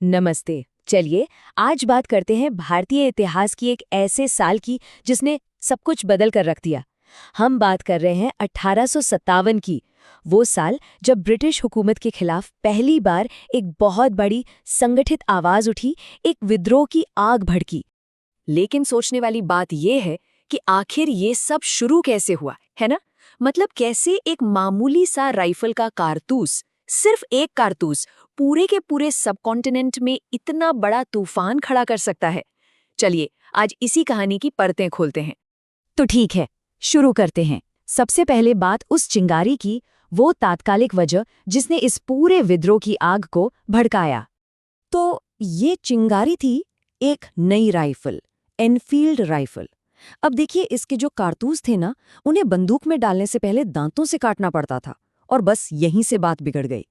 नमस्ते। चलिए आज बात करते हैं भारतीय इतिहास की एक ऐसे साल की जिसने सब कुछ बदल कर रख दिया। हम बात कर रहे हैं 1857 की। वो साल जब ब्रिटिश हुकूमत के खिलाफ पहली बार एक बहुत बड़ी संगठित आवाज उठी, एक विद्रोह की आग भड़की। लेकिन सोचने वाली बात यह है कि आखिर ये सब शुरू कैसे हुआ, है ना? मतलब कैसे एक मामूली सा राइफल का कारतूस, सिर्फ एक कारतूस, पूरे के पूरे सबकॉन्टिनेंट में इतना बड़ा तूफान खड़ा कर सकता है। चलिए आज इसी कहानी की परतें खोलते हैं। तो ठीक है, शुरू करते हैं। सबसे पहले बात उस चिंगारी की, वो तात्कालिक वजह जिसने इस पूरे विद्रोह की आग को भड़काया। तो ये चिंगारी थी एक नई राइफल, एनफील्ड राइफल। अब देखिए, इसके जो कारतूस थे ना, उन्हें बंदूक में डालने से पहले दांतों से काटना पड़ता था। और बस यहीं से बात बिगड़ गई।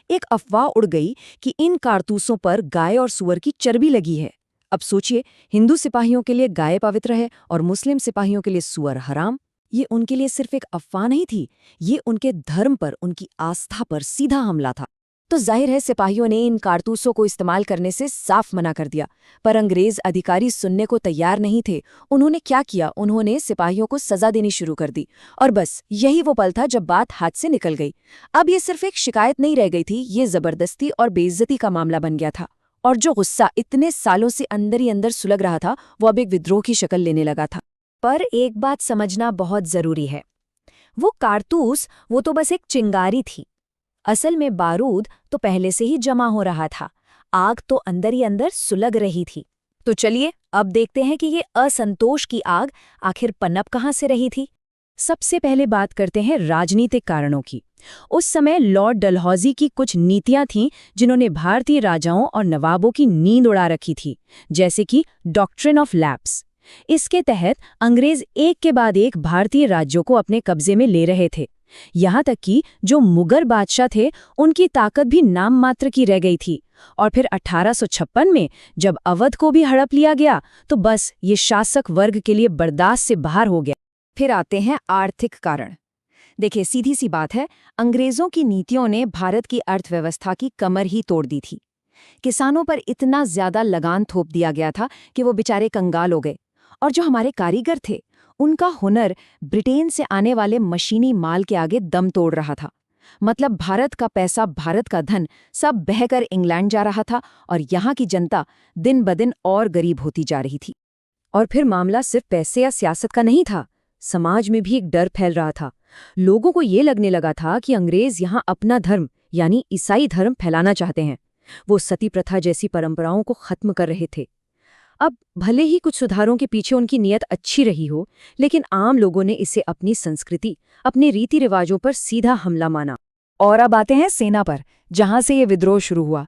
एक अफवाह उड़ गई कि इन कारतूसों पर गाय और सूअर की चर्बी लगी है। अब सोचिए, हिंदू सिपाहियों के लिए गाय पवित्र है और मुस्लिम सिपाहियों के लिए सूअर हराम। ये उनके लिए सिर्फ एक अफवाह नहीं थी, ये उनके धर्म पर, उनकी आस्था पर सीधा हमला था। तो जाहिर है सिपाहियों ने इन कारतूसों को इस्तेमाल करने से साफ मना कर दिया। पर अंग्रेज अधिकारी सुनने को तैयार नहीं थे। उन्होंने क्या किया, उन्होंने सिपाहियों को सजा देनी शुरू कर दी। और बस यही वो पल था जब बात हाथ से निकल गई। अब ये सिर्फ एक शिकायत नहीं रह गई थी, ये जबरदस्ती और बेइज्जती का मामला बन गया था। और जो गुस्सा इतने सालों से अंदर ही अंदर सुलग रहा था, वो अब एक विद्रोह की शक्ल लेने लगा था। पर एक बात समझना बहुत जरूरी है, वो कारतूस, वो तो बस एक चिंगारी थी। असल में बारूद तो पहले से ही जमा हो रहा था, आग तो अंदर ही अंदर सुलग रही थी। तो चलिए अब देखते हैं कि ये असंतोष की आग आखिर पनप कहाँ से रही थी। सबसे पहले बात करते हैं राजनीतिक कारणों की। उस समय लॉर्ड डलहौजी की कुछ नीतियां थीं जिन्होंने भारतीय राजाओं और नवाबों की नींद उड़ा रखी थी, जैसे कि डॉक्ट्रिन ऑफ लैप्स। इसके तहत अंग्रेज एक के बाद एक भारतीय राज्यों को अपने कब्जे में ले रहे थे। यहाँ तक कि जो मुगल बादशाह थे, उनकी ताकत भी नाम मात्र की रह गई थी। और फिर 1856 में जब अवध को भी हड़प लिया गया, तो बस ये शासक वर्ग के लिए बर्दाश्त से बाहर हो गया। फिर आते हैं आर्थिक कारण। देखिए, सीधी सी बात है, अंग्रेजों की नीतियों ने भारत की अर्थव्यवस्था की कमर ही तोड़ दी थी। किसानों पर इतना ज्यादा लगान थोप दिया गया था कि वो बेचारे कंगाल हो गए। और जो हमारे कारीगर थे, उनका हुनर ब्रिटेन से आने वाले मशीनी माल के आगे दम तोड़ रहा था। मतलब भारत का पैसा, भारत का धन सब बहकर इंग्लैंड जा रहा था और यहाँ की जनता दिन ब दिन और गरीब होती जा रही थी। और फिर मामला सिर्फ पैसे या सियासत का नहीं था, समाज में भी एक डर फैल रहा था। लोगों को ये लगने लगा था कि अंग्रेज यहाँ अपना धर्म यानी ईसाई धर्म फैलाना चाहते हैं। वो सती प्रथा जैसी परंपराओं को खत्म कर रहे थे। अब भले ही कुछ सुधारों के पीछे उनकी नीयत अच्छी रही हो, लेकिन आम लोगों ने इसे अपनी संस्कृति, अपने रीति रिवाजों पर सीधा हमला माना। और अब आते हैं सेना पर, जहां से ये विद्रोह शुरू हुआ।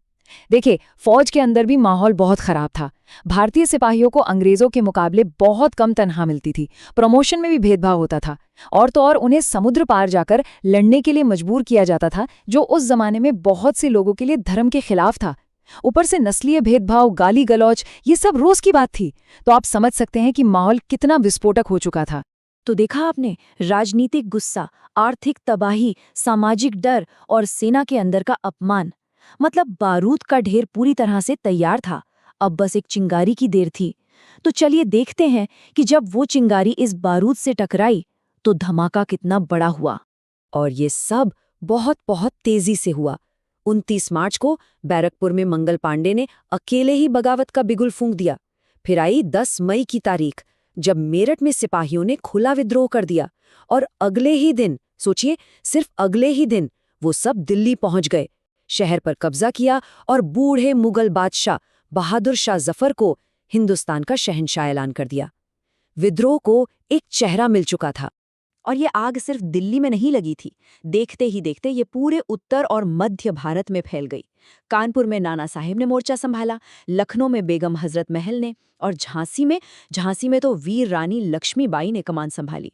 देखिए, फौज के अंदर भी माहौल बहुत खराब था। भारतीय सिपाहियों को अंग्रेजों के मुकाबले बहुत कम तनख्वाह मिलती थी, प्रमोशन में भी भेदभाव होता था। और तो और उन्हें समुद्र पार जाकर लड़ने के लिए मजबूर किया जाता था, जो उस जमाने में बहुत से लोगों के लिए धर्म के खिलाफ था। ऊपर से नस्लीय भेदभाव, गाली गलौज, ये सब रोज की बात थी। तो आप समझ सकते हैं कि माहौल कितना विस्फोटक हो चुका था। तो देखा आपने, राजनीतिक गुस्सा, आर्थिक तबाही, सामाजिक डर और सेना के अंदर का अपमान। मतलब बारूद का ढेर पूरी तरह से तैयार था, अब बस एक चिंगारी की देर थी। तो चलिए देखते हैं कि जब वो चिंगारी इस बारूद से टकराई तो धमाका कितना बड़ा हुआ। और ये सब बहुत बहुत तेजी से हुआ। 29 मार्च को बैरकपुर में मंगल पांडे ने अकेले ही बगावत का बिगुल फूंक दिया। फिर आई 10 मई की तारीख, जब मेरठ में सिपाहियों ने खुला विद्रोह कर दिया। और अगले ही दिन, सोचिए, सिर्फ अगले ही दिन वो सब दिल्ली पहुंच गए, शहर पर कब्जा किया और बूढ़े मुगल बादशाह बहादुर शाह जफर को हिंदुस्तान का शहंशाह ऐलान कर दिया। विद्रोह को एक चेहरा मिल चुका था। और ये आग सिर्फ दिल्ली में नहीं लगी थी, देखते ही देखते ये पूरे उत्तर और मध्य भारत में फैल गई। कानपुर में नाना साहिब ने मोर्चा संभाला, लखनऊ में बेगम हजरत महल ने, और झांसी में तो वीर रानी लक्ष्मीबाई ने कमान संभाली।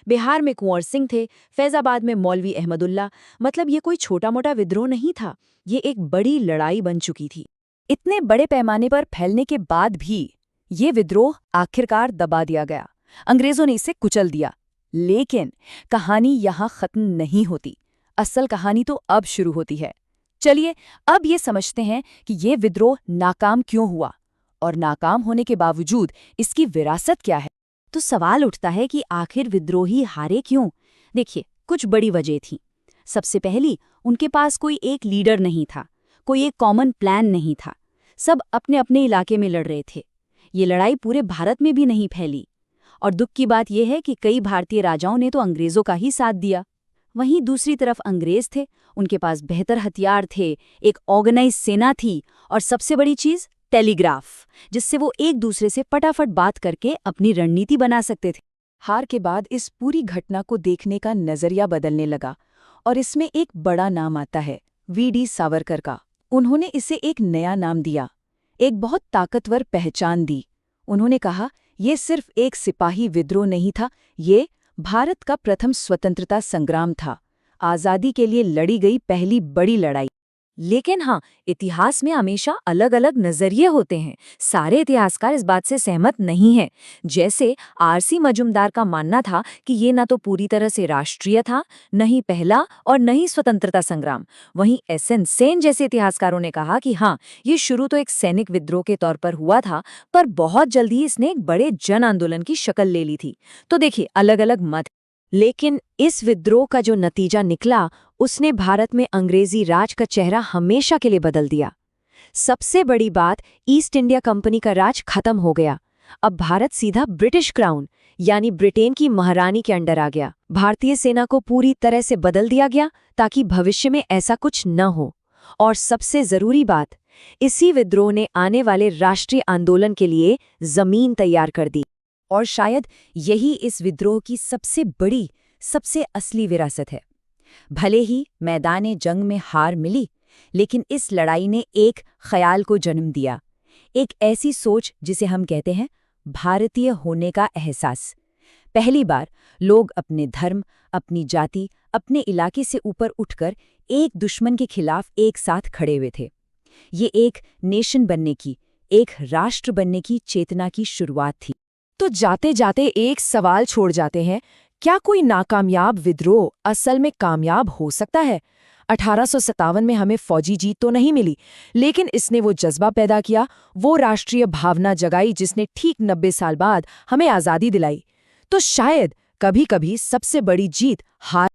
बिहार में कुंवर सिंह थे, फैजाबाद में मौलवी अहमदुल्ला। मतलब ये कोई छोटा मोटा विद्रोह नहीं था, ये एक बड़ी लड़ाई बन चुकी थी। इतने बड़े पैमाने पर फैलने के बाद भी ये विद्रोह आखिरकार दबा दिया गया, अंग्रेजों ने इसे कुचल दिया। लेकिन कहानी यहाँ खत्म नहीं होती। असल कहानी तो अब शुरू होती है। चलिए अब ये समझते हैं कि ये विद्रोह नाकाम क्यों हुआ और नाकाम होने के बावजूद इसकी विरासत क्या है। तो सवाल उठता है कि आखिर विद्रोही हारे क्यों? देखिए, कुछ बड़ी वजह थी। सबसे पहली, उनके पास कोई एक लीडर नहीं था, कोई एक कॉमन प्लान नहीं था। सब अपने अपने इलाके में लड़ रहे थे। ये लड़ाई पूरे भारत में भी नहीं फैली। और दुख की बात यह है कि कई भारतीय राजाओं ने तो अंग्रेजों का ही साथ दिया। वहीं दूसरी तरफ अंग्रेज थे, उनके पास बेहतर हथियार थे, एक ऑर्गेनाइज सेना थी और सबसे बड़ी चीज टेलीग्राफ, जिससे वो एक दूसरे से फटाफट बात करके अपनी रणनीति बना सकते थे। हार के बाद इस पूरी घटना को देखने का नजरिया बदलने लगा और इसमें एक बड़ा नाम आता है, वी.डी. सावरकर का। उन्होंने इसे एक नया नाम दिया, एक बहुत ताकतवर पहचान दी। उन्होंने कहा, ये सिर्फ एक सिपाही विद्रोह नहीं था, ये भारत का प्रथम स्वतंत्रता संग्राम था, आज़ादी के लिए लड़ी गई पहली बड़ी लड़ाई। लेकिन हाँ, इतिहास में हमेशा अलग अलग नजरिए होते हैं। सारे इतिहासकार इस बात से सहमत नहीं हैं। जैसे आर.सी. मजूमदार का मानना था कि ये न तो पूरी तरह से राष्ट्रीय था, न ही पहला और न ही स्वतंत्रता संग्राम। वहीं एस.एन. सेन जैसे इतिहासकारों ने कहा कि हाँ, ये शुरू तो एक सैनिक विद्रोह के तौर पर हुआ था, पर बहुत जल्द ही इसने एक बड़े जन आंदोलन की शक्ल ले ली थी। तो देखिए, अलग अलग मत। लेकिन इस विद्रोह का जो नतीजा निकला, उसने भारत में अंग्रेजी राज का चेहरा हमेशा के लिए बदल दिया। सबसे बड़ी बात, ईस्ट इंडिया कंपनी का राज खत्म हो गया। अब भारत सीधा ब्रिटिश क्राउन यानी ब्रिटेन की महारानी के अंडर आ गया। भारतीय सेना को पूरी तरह से बदल दिया गया ताकि भविष्य में ऐसा कुछ न हो। और सबसे जरूरी बात, इसी विद्रोह ने आने वाले राष्ट्रीय आंदोलन के लिए जमीन तैयार कर दी। और शायद यही इस विद्रोह की सबसे बड़ी, सबसे असली विरासत है। भले ही मैदान जंग में हार मिली, लेकिन इस लड़ाई ने एक ख्याल को जन्म दिया, एक ऐसी सोच जिसे हम कहते हैं भारतीय होने का एहसास। पहली बार लोग अपने धर्म, अपनी जाति, अपने इलाके से ऊपर उठकर एक दुश्मन के खिलाफ एक साथ खड़े हुए थे। ये एक नेशन बनने की, एक राष्ट्र बनने की चेतना की शुरुआत थी। तो जाते जाते एक सवाल छोड़ जाते हैं, क्या कोई नाकामयाब विद्रोह असल में कामयाब हो सकता है? 1857 में हमें फौजी जीत तो नहीं मिली, लेकिन इसने वो जज्बा पैदा किया, वो राष्ट्रीय भावना जगाई जिसने ठीक 90 साल बाद हमें आज़ादी दिलाई। तो शायद कभी-कभी सबसे बड़ी जीत हार